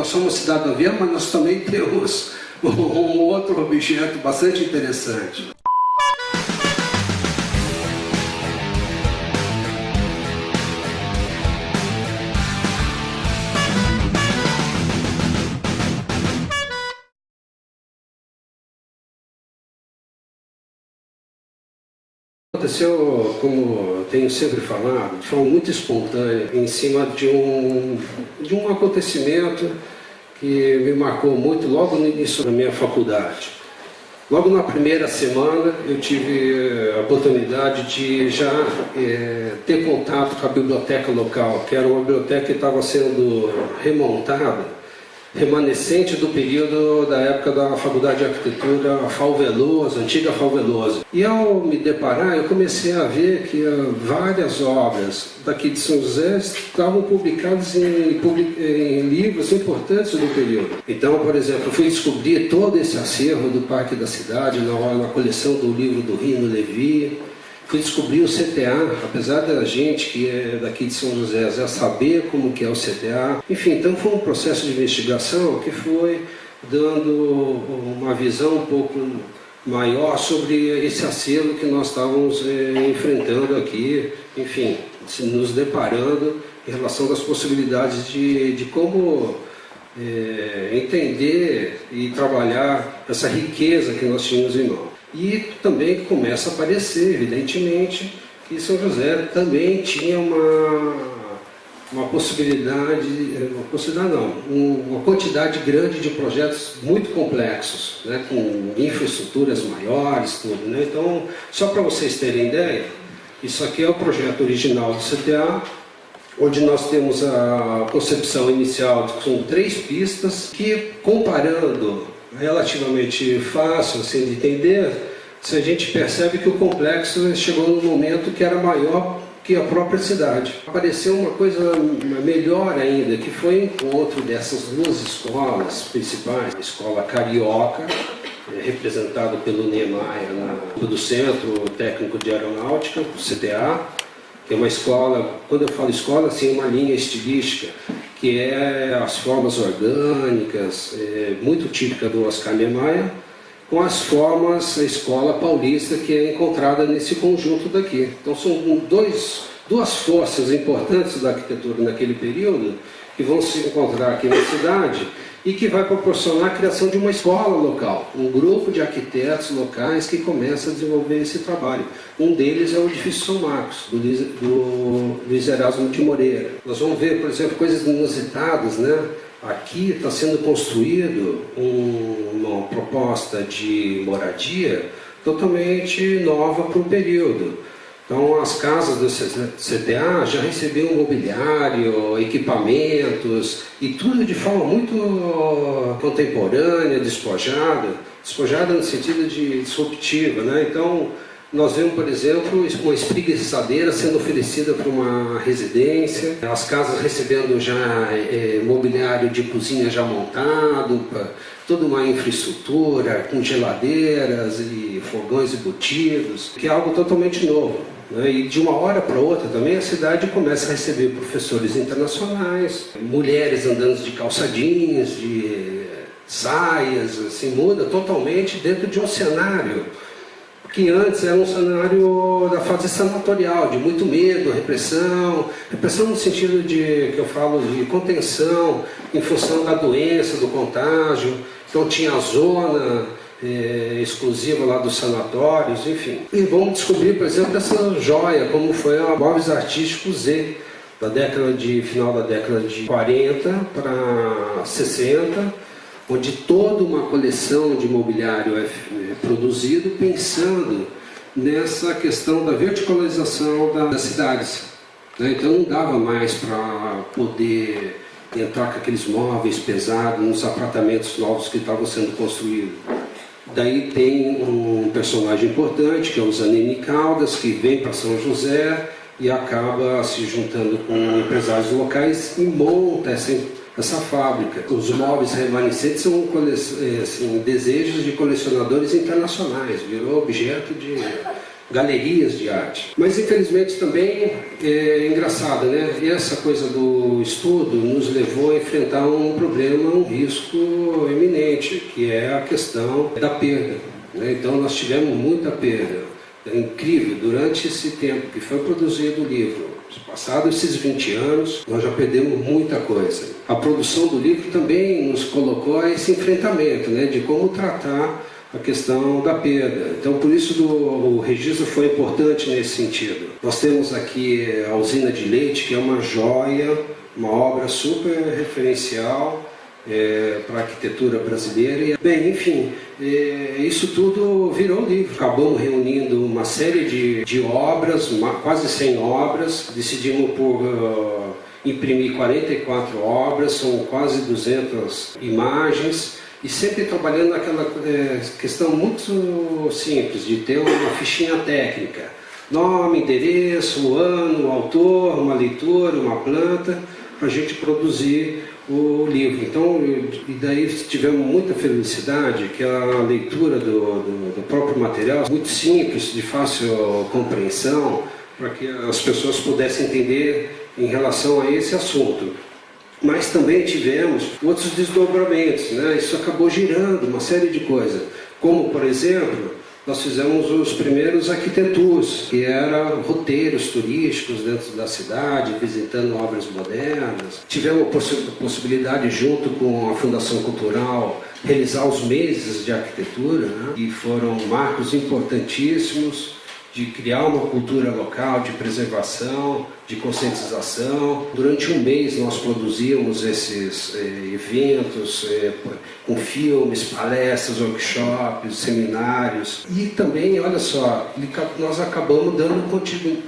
nós somos cidade do avião, mas nós também temos um outro objeto bastante interessante. Aconteceu, como eu tenho sempre falado, de forma muito espontânea, em cima de um acontecimento que me marcou muito logo no início da minha faculdade. Logo na primeira semana eu tive a oportunidade de já ter contato com a biblioteca local, que era uma biblioteca que estava sendo remontada, remanescente do período da época da Faculdade de Arquitetura FAU Veloso, antiga FAU Veloso. E ao me deparar, eu comecei a ver que várias obras daqui de São José estavam publicadas em livros importantes do período. Então, por exemplo, eu fui descobrir todo esse acervo do Parque da Cidade na coleção do livro do Rino Levi. Fui descobrir o CTA, apesar da gente que é daqui de São José já saber como que é o CTA. Enfim, então foi um processo de investigação que foi dando uma visão um pouco maior sobre esse acervo que nós estávamos enfrentando aqui, enfim, nos deparando em relação às possibilidades de como entender e trabalhar essa riqueza que nós tínhamos em mão. E também começa a aparecer, evidentemente, que São José também tinha uma uma quantidade grande de projetos muito complexos, né, com infraestruturas maiores, tudo, né? Então, só para vocês terem ideia, isso aqui é o projeto original do CTA, onde nós temos a concepção inicial com 3 pistas, que comparando relativamente fácil assim, de entender, se a gente percebe que o complexo chegou num momento que era maior que a própria cidade. Apareceu uma coisa melhor ainda, que foi o encontro dessas 2 escolas principais, a escola carioca, representada pelo Niemeyer do Centro Técnico de Aeronáutica, o CTA, que é uma escola, quando eu falo escola, assim, uma linha estilística, que é as formas orgânicas, muito típica do Oscar Niemeyer, com as formas da escola paulista que é encontrada nesse conjunto daqui. Então são duas forças importantes da arquitetura naquele período que vão se encontrar aqui na cidade e que vai proporcionar a criação de uma escola local, um grupo de arquitetos locais que começa a desenvolver esse trabalho. Um deles é o edifício São Marcos, do Luiz Erasmo de Moreira. Nós vamos ver, por exemplo, coisas inusitadas, né? Aqui está sendo construído uma proposta de moradia totalmente nova para o período. Então, as casas do CTA já recebiam mobiliário, equipamentos e tudo de forma muito contemporânea, despojada no sentido de disruptiva, né? Então, nós vemos, por exemplo, uma espreguiçadeira sendo oferecida para uma residência, as casas recebendo já mobiliário de cozinha já montado, toda uma infraestrutura com geladeiras e fogões embutidos, que é algo totalmente novo. E de uma hora para outra também a cidade começa a receber professores internacionais, mulheres andando de calça jeans, de saias, assim, muda totalmente dentro de um cenário que antes era um cenário da fase sanatorial, de muito medo, repressão no sentido que eu falo de contenção em função da doença, do contágio. Então tinha a zona exclusiva lá dos sanatórios, enfim. E vamos descobrir, por exemplo, essa joia, como foi a Móveis Artísticos Z, final da década de 40 para 60, onde toda uma coleção de mobiliário é produzido pensando nessa questão da verticalização das cidades. Então não dava mais para poder entrar com aqueles móveis pesados nos apartamentos novos que estavam sendo construídos. Daí tem um personagem importante, que é o Zanini Caldas, que vem para São José e acaba se juntando com empresários locais e monta essa fábrica. Os móveis remanescentes são desejos de colecionadores internacionais, virou objeto galerias de arte. Mas infelizmente também é engraçado, né? E essa coisa do estudo nos levou a enfrentar um problema, um risco eminente, que é a questão da perda, né? Então nós tivemos muita perda. É incrível, durante esse tempo que foi produzido o livro, passados esses 20 anos, nós já perdemos muita coisa. A produção do livro também nos colocou a esse enfrentamento, né, de como tratar a questão da perda. Então, por isso o registro foi importante nesse sentido. Nós temos aqui a usina de leite, que é uma joia, uma obra super referencial para a arquitetura brasileira. Bem, enfim, isso tudo virou livro. Acabamos reunindo uma série de obras, quase 100 obras. Decidimos por imprimir 44 obras, são quase 200 imagens. E sempre trabalhando naquela questão muito simples, de ter uma fichinha técnica. Nome, endereço, o ano, o autor, uma leitura, uma planta, para a gente produzir o livro. Então, e daí tivemos muita felicidade que a leitura do próprio material, muito simples, de fácil compreensão, para que as pessoas pudessem entender em relação a esse assunto. Mas também tivemos outros desdobramentos, né? Isso acabou girando uma série de coisas, como, por exemplo, nós fizemos os primeiros arquitetos, que eram roteiros turísticos dentro da cidade, visitando obras modernas. Tivemos a possibilidade, junto com a Fundação Cultural, realizar os meses de arquitetura, né? E foram marcos importantíssimos de criar uma cultura local, de preservação, de conscientização. Durante um mês nós produzimos esses eventos com filmes, palestras, workshops, seminários. E também, olha só, nós acabamos dando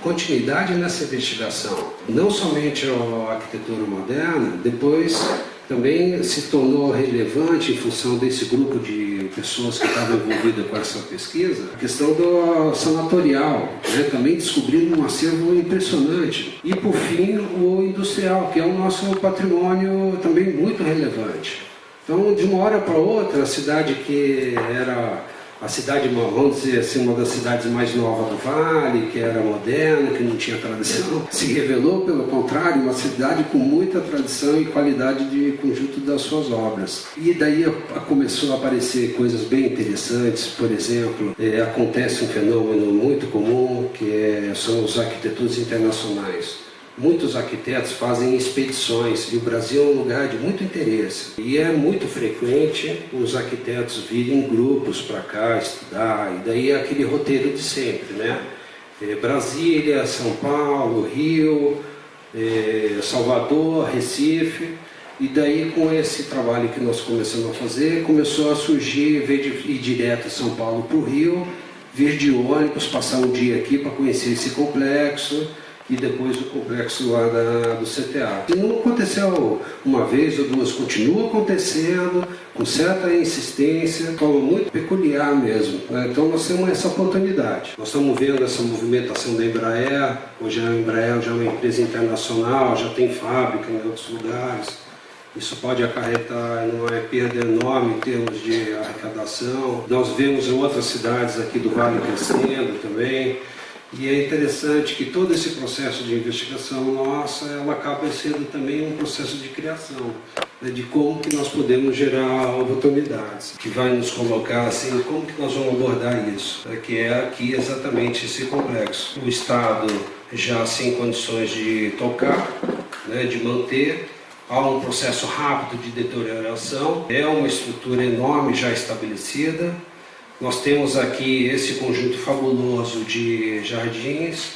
continuidade nessa investigação. Não somente a arquitetura moderna, depois também se tornou relevante em função desse grupo de pessoas que estavam envolvidas com essa pesquisa, a questão do sanatorial, né? Também descobrindo um acervo impressionante. E, por fim, o industrial, que é o nosso patrimônio também muito relevante. Então, de uma hora para outra, a cidade que era a cidade, vamos dizer assim, uma das cidades mais novas do Vale, que era moderna, que não tinha tradição, se revelou, pelo contrário, uma cidade com muita tradição e qualidade de conjunto das suas obras. E daí começou a aparecer coisas bem interessantes. Por exemplo, acontece um fenômeno muito comum, que são os arquitetos internacionais. Muitos arquitetos fazem expedições e o Brasil é um lugar de muito interesse. E é muito frequente os arquitetos virem em grupos para cá estudar, e daí é aquele roteiro de sempre, né? Brasília, São Paulo, Rio, Salvador, Recife. E daí, com esse trabalho que nós começamos a fazer, começou a surgir, em vez de ir direto de São Paulo para o Rio, vir de ônibus, passar um dia aqui para conhecer esse complexo, e depois o complexo lá do CTA. E não aconteceu uma vez ou duas, continua acontecendo com certa insistência, de forma muito peculiar mesmo, né? Então nós temos essa oportunidade. Nós estamos vendo essa movimentação da Embraer. Hoje a Embraer já é uma empresa internacional, já tem fábrica em outros lugares. Isso pode acarretar numa perda enorme em termos de arrecadação. Nós vemos outras cidades aqui do Vale crescendo também. E é interessante que todo esse processo de investigação nossa, ela acaba sendo também um processo de criação, né, de como que nós podemos gerar oportunidades, que vai nos colocar assim, como que nós vamos abordar isso, né, que é aqui exatamente esse complexo. O Estado já sem condições de tocar, né, de manter, há um processo rápido de deterioração, é uma estrutura enorme já estabelecida. Nós temos aqui esse conjunto fabuloso de jardins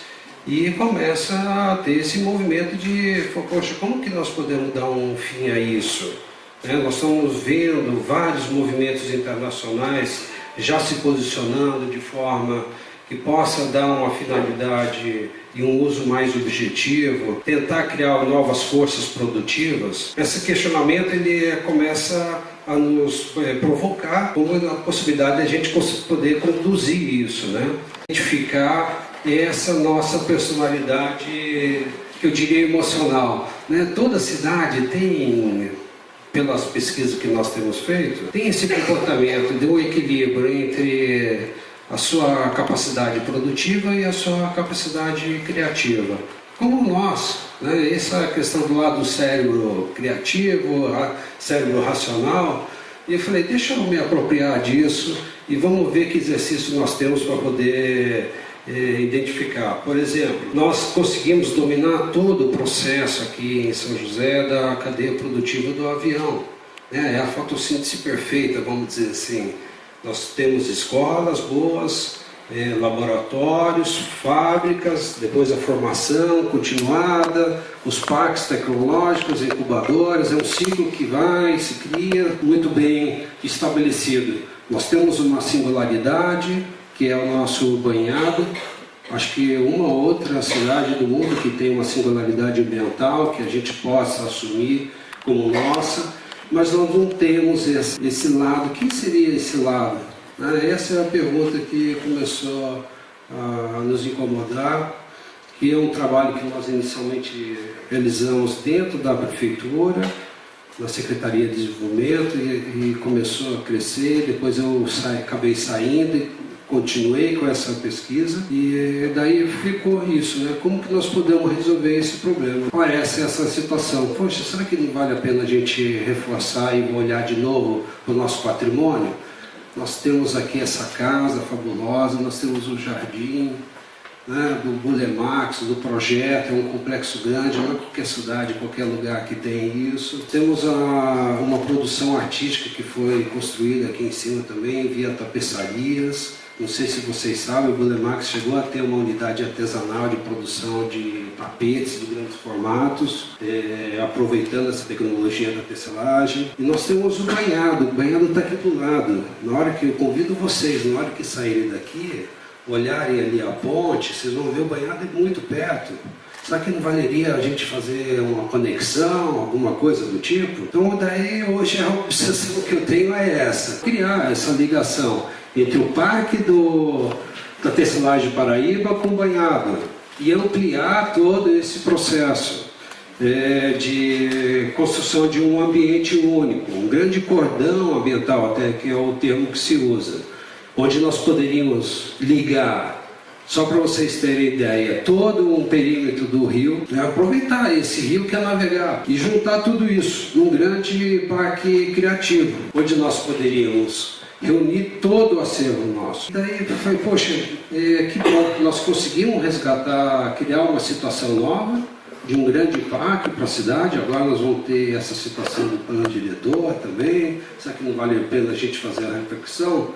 e começa a ter esse movimento de, poxa, como que nós podemos dar um fim a isso? Nós estamos vendo vários movimentos internacionais já se posicionando de forma que possa dar uma finalidade e um uso mais objetivo, tentar criar novas forças produtivas. Esse questionamento ele começa a nos provocar como a possibilidade de a gente poder conduzir isso, né? Identificar essa nossa personalidade, que eu diria emocional, né? Toda cidade tem, pelas pesquisas que nós temos feito, tem esse comportamento de um equilíbrio entre a sua capacidade produtiva e a sua capacidade criativa. Como nós, né? Essa questão do lado do cérebro criativo, cérebro racional, e eu falei, deixa eu me apropriar disso e vamos ver que exercício nós temos para poder identificar. Por exemplo, nós conseguimos dominar todo o processo aqui em São José da cadeia produtiva do avião. É a fotossíntese perfeita, vamos dizer assim. Nós temos escolas boas, laboratórios, fábricas, depois a formação continuada, os parques tecnológicos, incubadoras, é um ciclo que vai, se cria muito bem estabelecido. Nós temos uma singularidade, que é o nosso banhado. Acho que uma ou outra cidade do mundo que tem uma singularidade ambiental que a gente possa assumir como nossa, mas nós não temos esse lado. Quem seria esse lado? Essa é a pergunta que começou a nos incomodar, que é um trabalho que nós inicialmente realizamos dentro da prefeitura, na Secretaria de Desenvolvimento, e começou a crescer. Depois eu acabei saindo e continuei com essa pesquisa, e daí ficou isso, né? Como que nós podemos resolver esse problema? Parece essa situação, poxa, será que não vale a pena a gente reforçar e olhar de novo o nosso patrimônio? Nós temos aqui essa casa fabulosa, nós temos o jardim, né, do Bulemax, do projeto, é um complexo grande, não é qualquer cidade, qualquer lugar que tem isso. Temos uma produção artística que foi construída aqui em cima também, via tapeçarias. Não sei se vocês sabem, o Bulemax chegou a ter uma unidade artesanal de produção de tapetes de grandes formatos, aproveitando essa tecnologia da tecelagem. E nós temos o banhado está aqui do lado. Na hora que eu convido vocês, na hora que saírem daqui, olharem ali a ponte, vocês vão ver o banhado é muito perto. Será que não valeria a gente fazer uma conexão, alguma coisa do tipo? Então daí hoje a obsessão que eu tenho é essa, criar essa ligação entre o parque da tecelagem Paraíba com o banhado e ampliar todo esse processo de construção de um ambiente único, um grande cordão ambiental até, que é o termo que se usa, onde nós poderíamos ligar, só para vocês terem ideia, todo um perímetro do rio, aproveitar esse rio que é navegável e juntar tudo isso num grande parque criativo, onde nós poderíamos reunir todo o acervo nosso. Daí eu falei, poxa, que bom que nós conseguimos resgatar, criar uma situação nova, de um grande parque para a cidade. Agora nós vamos ter essa situação do plano diretor também. Será que não vale a pena a gente fazer a reflexão?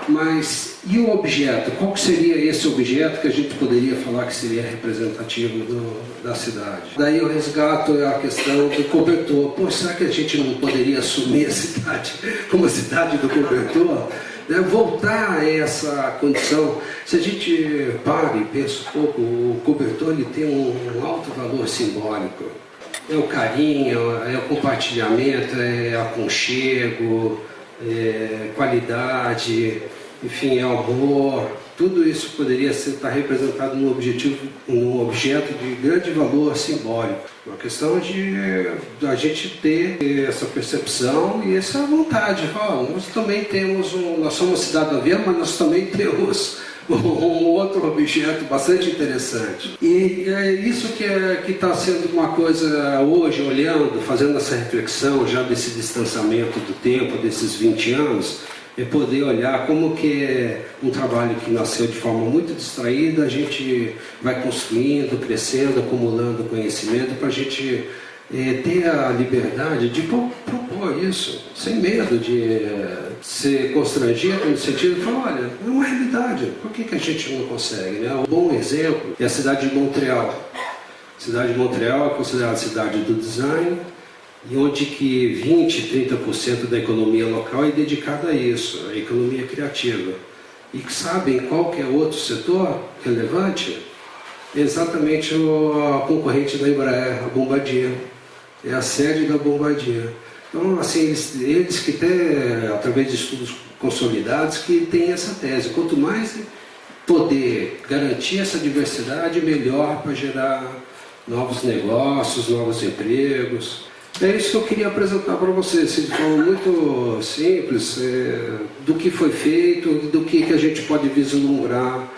Mas e o objeto? Qual que seria esse objeto que a gente poderia falar que seria representativo da cidade? Daí eu resgato a questão do cobertor. Pô, será que a gente não poderia assumir a cidade como a cidade do cobertor? Voltar a essa condição. Se a gente para e pensa um pouco, o cobertor ele tem um alto valor simbólico. É o carinho, é o compartilhamento, é aconchego, qualidade, enfim, é amor. Tudo isso poderia estar representado num objeto de grande valor simbólico. Uma questão de a gente ter essa percepção e essa vontade. Nós também temos, nós somos uma cidade do avião, mas nós também temos um outro objeto bastante interessante. E é isso que está sendo uma coisa hoje, olhando, fazendo essa reflexão já desse distanciamento do tempo, desses 20 anos, é poder olhar como que é um trabalho que nasceu de forma muito distraída, a gente vai construindo, crescendo, acumulando conhecimento para a gente ter a liberdade de propor isso, sem medo de ser constrangido, no sentido de falar, olha, é uma realidade, por que a gente não consegue? Né? Um bom exemplo é a cidade de Montreal. A cidade de Montreal é considerada a cidade do design, e onde que 20, 30% da economia local é dedicada a isso, a economia criativa. E que sabem qual que é outro setor relevante? Exatamente a concorrente da Embraer, a Bombardier. É a sede da Bombardier. Então, assim, eles que têm, através de estudos consolidados, que têm essa tese. Quanto mais poder garantir essa diversidade, melhor para gerar novos negócios, novos empregos. É isso que eu queria apresentar para vocês, de forma muito simples, do que foi feito, do que a gente pode vislumbrar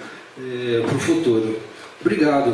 para o futuro. Obrigado.